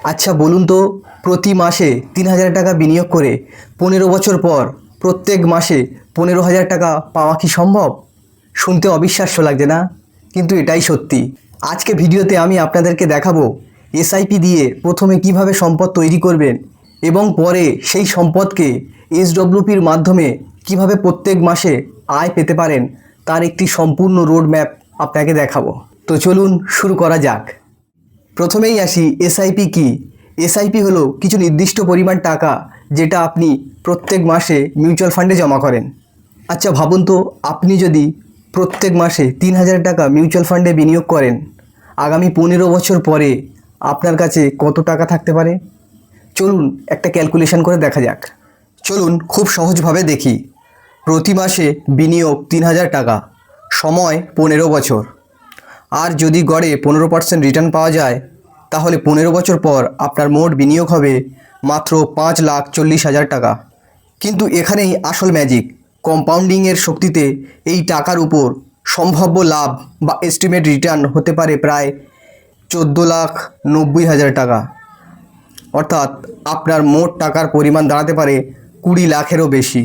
আচ্ছা বলুন তো, প্রতি মাসে ৩,০০০ টাকা বিনিয়োগ করে ১৫ বছর পর প্রত্যেক মাসে ১৫,০০০ টাকা পাওয়া কি সম্ভব? শুনতে অবিশ্বাস্য লাগছে না? কিন্তু এটাই সত্যি। আজকে ভিডিওতে আমি আপনাদেরকে দেখাবো এসআইপি দিয়ে প্রথমে কিভাবে সম্পদ তৈরি করবেন এবং পরে সেই সম্পদকে এসডব্লিউপির মাধ্যমে কিভাবে প্রত্যেক মাসে আয় পেতে পারেন তার একটি সম্পূর্ণ রোড ম্যাপ আপনাকে দেখাবো। তো চলুন শুরু করা যাক। প্রথমেই আসি, এসআইপি কি? এসআইপি হলো কিছু নির্দিষ্ট পরিমাণ টাকা যেটা আপনি প্রত্যেক মাসে মিউচুয়াল ফান্ডে জমা করেন। আচ্ছা ভাবুন তো, আপনি যদি প্রত্যেক মাসে ৩,০০০ টাকা মিউচুয়াল ফান্ডে বিনিয়োগ করেন, আগামী ১৫ বছর পরে আপনার কাছে কত টাকা থাকতে পারে? চলুন একটা ক্যালকুলেশন করে দেখা যাক। চলুন খুব সহজভাবে দেখি। প্রতি মাসে বিনিয়োগ ৩,০০০ টাকা, সময় ১৫ বছর। আর যদি গড়ে ১৫% রিটার্ন পাওয়া যায়, তাহলে ১৫ বছর পর আপনার মোট বিনিয়োগ হবে মাত্র ৫,৪০,০০০ টাকা। কিন্তু এখানেই আসল ম্যাজিক। কম্পাউন্ডিংয়ের শক্তিতে এই টাকার উপর সম্ভাব্য লাভ বা এস্টিমেট রিটার্ন হতে পারে প্রায় ১৪,৯০,০০০ টাকা। অর্থাৎ আপনার মোট টাকার পরিমাণ দাঁড়াতে পারে ২০ লাখেরও বেশি।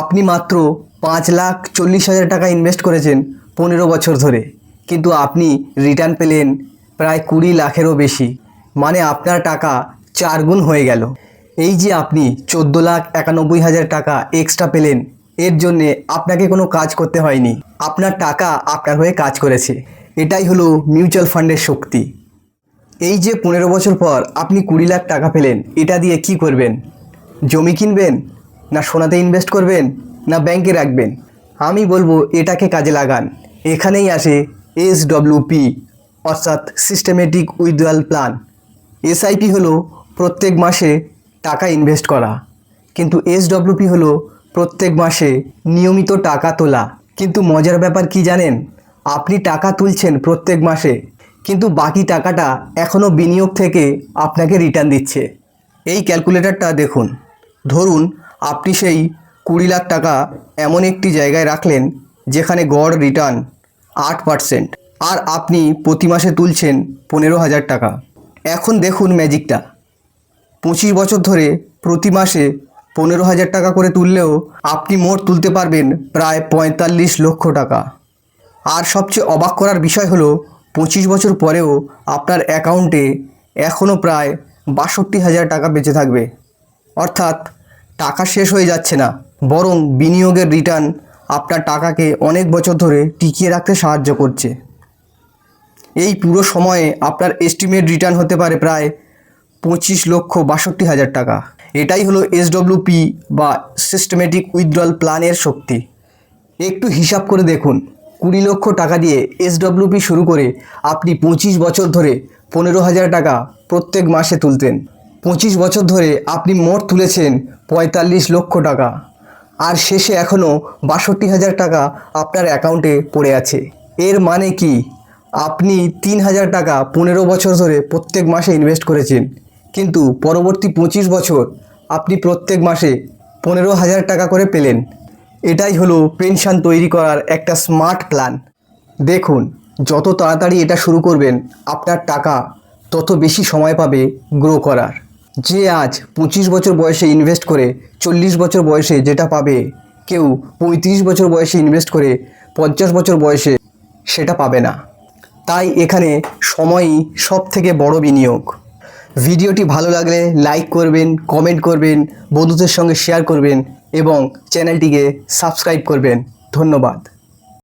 আপনি মাত্র ৫,৪০,০০০ টাকা ইনভেস্ট করেছেন ১৫ বছর ধরে, কিন্তু আপনি রিটার্ন পেলেন প্রায় ২০ লাখেরও বেশি। মানে আপনার টাকা ৪ গুণ হয়ে গেল। এই যে আপনি ১৪,৯১,০০০ টাকা এক্সট্রা পেলেন, এর জন্যে আপনাকে কোনো কাজ করতে হয়নি। আপনার টাকা আপনার হয়ে কাজ করেছে। এটাই হলো মিউচুয়াল ফান্ডের শক্তি। এই যে ১৫ বছর পর আপনি ২০ লাখ টাকা পেলেন, এটা দিয়ে কি করবেন? জমি কিনবেন, না সোনাতে ইনভেস্ট করবেন, না ব্যাংকে রাখবেন? আমি বলবো এটাকে কাজে লাগান। এখানেই আসে এসডব্লিউপি, অর্থাৎ সিস্টেমেটিক উইথড্রয়াল প্ল্যান। এসআইপি হলো প্রত্যেক মাসে টাকা ইনভেস্ট করা, কিন্তু এসডব্লিউপি হলো প্রত্যেক মাসে নিয়মিত টাকা তোলা। কিন্তু মজার ব্যাপার কি জানেন? আপনি টাকা তুলছেন প্রত্যেক মাসে, কিন্তু বাকি টাকাটা এখনও বিনিয়োগ থেকে আপনাকে রিটার্ন দিচ্ছে। এই ক্যালকুলেটরটা দেখুন। ধরুন আপনি সেই ২০ লাখ টাকা এমন একটি জায়গায় রাখলেন যেখানে গড় রিটার্ন ৮%, আর আপনি প্রতি মাসে তুলছেন ১৫,০০০ টাকা। এখন দেখুন ম্যাজিকটা। ২৫ বছর ধরে প্রতি মাসে ১৫,০০০ টাকা করে তুললেও আপনি মোট তুলতে পারবেন প্রায় ৪৫ লক্ষ টাকা। আর সবচেয়ে অবাক করার বিষয় হলো ২৫ বছর পরেও আপনার অ্যাকাউন্টে এখনও প্রায় ৬২,০০০ টাকা বেঁচে থাকবে। অর্থাৎ টাকা শেষ হয়ে যাচ্ছে না, বরং বিনিয়োগের রিটার্ন আপনার টাকাকে অনেক বছর ধরে টিকিয়ে রাখতে সাহায্য করছে। এই পুরো সময়ে আপনার এস্টিমেট রিটার্ন হতে পারে প্রায় ২৫,৬২,০০০ টাকা। এটাই হলো এসডব্লিউপি বা সিস্টেমেটিক উইথড্রয়াল প্ল্যানের শক্তি। একটু হিসাব করে দেখুন, ২০ লক্ষ টাকা দিয়ে এসডব্লিউপি শুরু করে আপনি ২৫ বছর ধরে ১৫,০০০ টাকা প্রত্যেক মাসে তুলতেন। ২৫ বছর ধরে আপনি মোট তুলেছেন ৪৫ লক্ষ টাকা, আর শেষে এখনও ৬২,০০০ টাকা আপনার অ্যাকাউন্টে পড়ে আছে। এর মানে কি? আপনি ৩,০০০ টাকা ১৫ বছর ধরে প্রত্যেক মাসে ইনভেস্ট করেছেন, কিন্তু পরবর্তী ২৫ বছর আপনি প্রত্যেক মাসে ১৫,০০০ টাকা করে পেলেন। এটাই হলো পেনশন তৈরি করার একটা স্মার্ট প্ল্যান। দেখুন, যত তাড়াতাড়ি এটা শুরু করবেন, আপনার টাকা তত বেশি সময় পাবে গ্রো করার। যে আজ ২৫ বছর বয়সে ইনভেস্ট করে ৪০ বছর বয়সে যেটা পাবে, কেউ ৩৫ বছর বয়সে ইনভেস্ট করে ৫০ বছর বয়সে সেটা পাবে না। তাই এখানে সময়ই সব থেকে বড় বিনিয়োগ। ভিডিওটি ভালো লাগলে লাইক করবেন, কমেন্ট করবেন, বন্ধুদের সঙ্গে শেয়ার করবেন এবং চ্যানেলটিকে সাবস্ক্রাইব করবেন। ধন্যবাদ।